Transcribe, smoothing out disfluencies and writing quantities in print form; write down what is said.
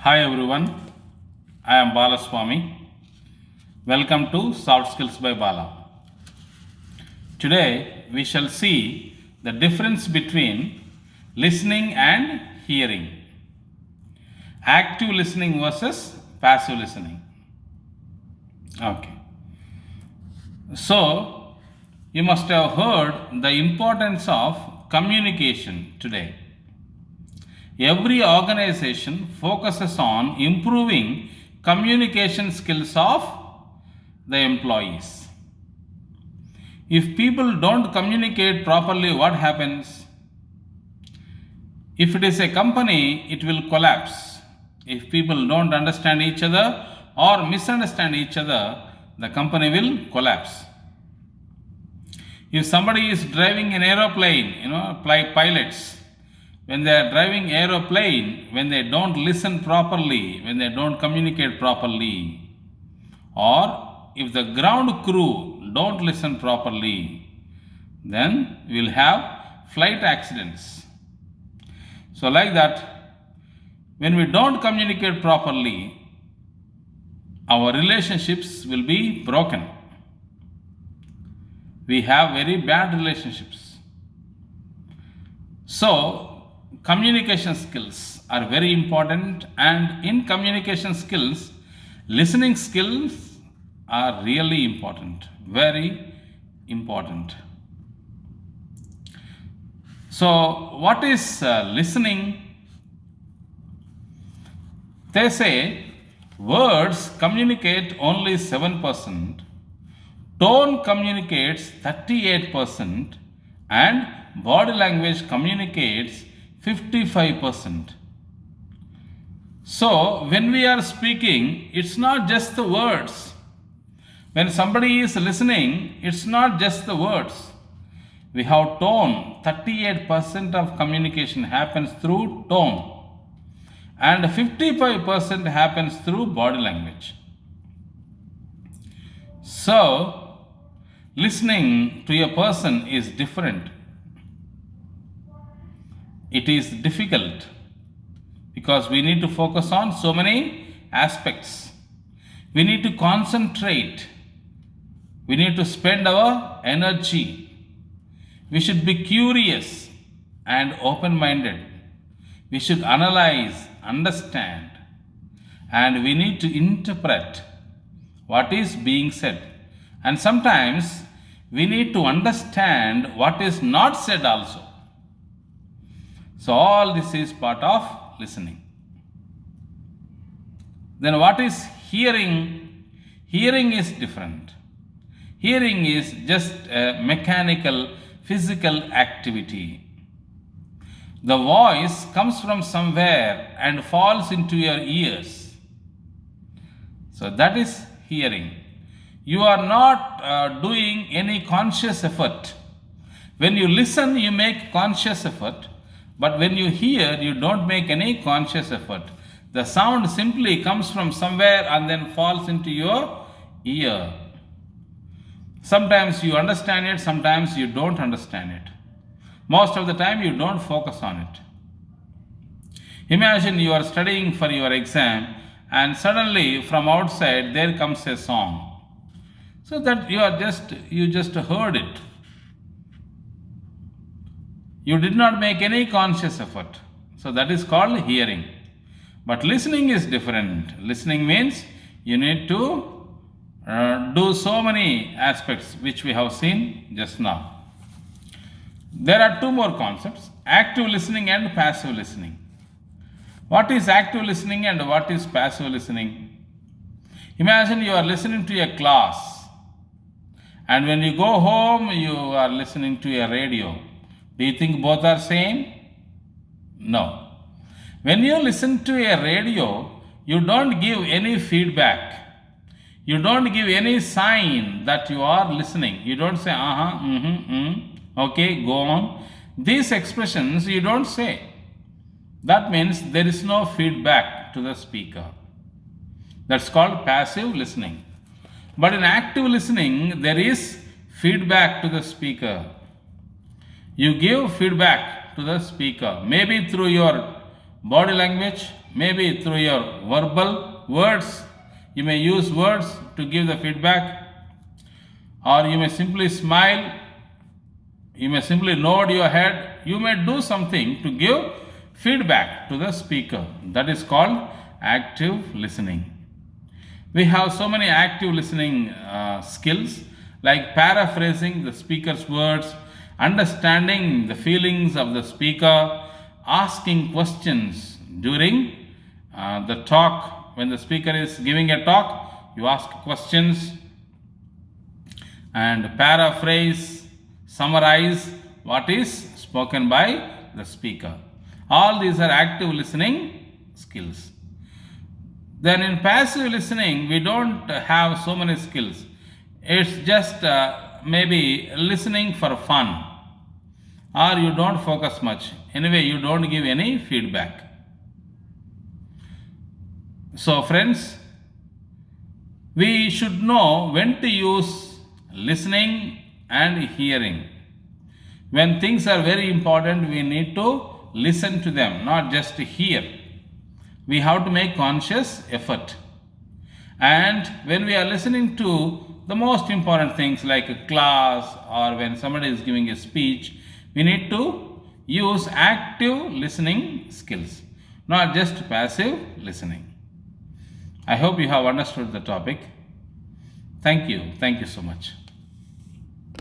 Hi everyone, I am Balaswamy. Welcome to Soft Skills by Bala. Today we shall see the difference between listening and hearing. Active listening versus passive listening. Okay. So you must have heard the importance of communication today. Every organization focuses on improving communication skills of the employees. If people don't communicate properly, what happens? If it is a company, it will collapse. If people don't understand each other or misunderstand each other, the company will collapse. If somebody is driving an aeroplane, pilots, when they are driving aeroplane, when they don't listen properly, when they don't communicate properly, or if the ground crew don't listen properly, then we'll have flight accidents. So like that, when we don't communicate properly, our relationships will be broken. We have very bad relationships. So communication skills are very important, and in communication skills, listening skills are really important, very important. So, what is listening? They say words communicate only 7%, tone communicates 38%, and body language communicates 55%. So, when we are speaking, it's not just the words. When somebody is listening, it's not just the words. We have tone. 38% of communication happens through tone, and 55% happens through body language. So, listening to a person is different. It is difficult because we need to focus on so many aspects. We need to concentrate. We need to spend our energy. We should be curious and open minded. We should analyze, understand, and we need to interpret what is being said. And sometimes we need to understand what is not said also. So, all this is part of listening. Then, what is hearing? Hearing is different. Hearing is just a mechanical, physical activity. The voice comes from somewhere and falls into your ears. So, that is hearing. You are not doing any conscious effort. When you listen, you make conscious effort. But when you hear, you don't make any conscious effort. The sound simply comes from somewhere and then falls into your ear. Sometimes you understand it, sometimes you don't understand it. Most of the time you don't focus on it. Imagine you are studying for your exam and suddenly from outside there comes a song. So that you just heard it. You did not make any conscious effort. So that is called hearing. But listening is different. Listening means you need to do so many aspects which we have seen just now. There are two more concepts: active listening and passive listening. What is active listening and what is passive listening? Imagine you are listening to a class, and when you go home, you are listening to a radio. Do you think both are same? No. When you listen to a radio, you don't give any feedback. You don't give any sign that you are listening. You don't say, okay, go on. These expressions you don't say. That means there is no feedback to the speaker. That's called passive listening. But in active listening, there is feedback to the speaker. You give feedback to the speaker, maybe through your body language, maybe through your verbal words. You may use words to give the feedback, or you may simply smile, you may simply nod your head, you may do something to give feedback to the speaker. That is called active listening. We have so many active listening skills like paraphrasing the speaker's words, understanding the feelings of the speaker, asking questions during the talk. When the speaker is giving a talk, you ask questions and paraphrase, summarize what is spoken by the speaker. All these are active listening skills. Then in passive listening, we don't have so many skills. It's just maybe listening for fun, or you don't focus much. Anyway, you don't give any feedback. So, friends, we should know when to use listening and hearing. When things are very important, we need to listen to them, not just hear. We have to make conscious effort. And when we are listening to the most important things like a class or when somebody is giving a speech, we need to use active listening skills, not just passive listening. I hope you have understood the topic. Thank you. Thank you so much.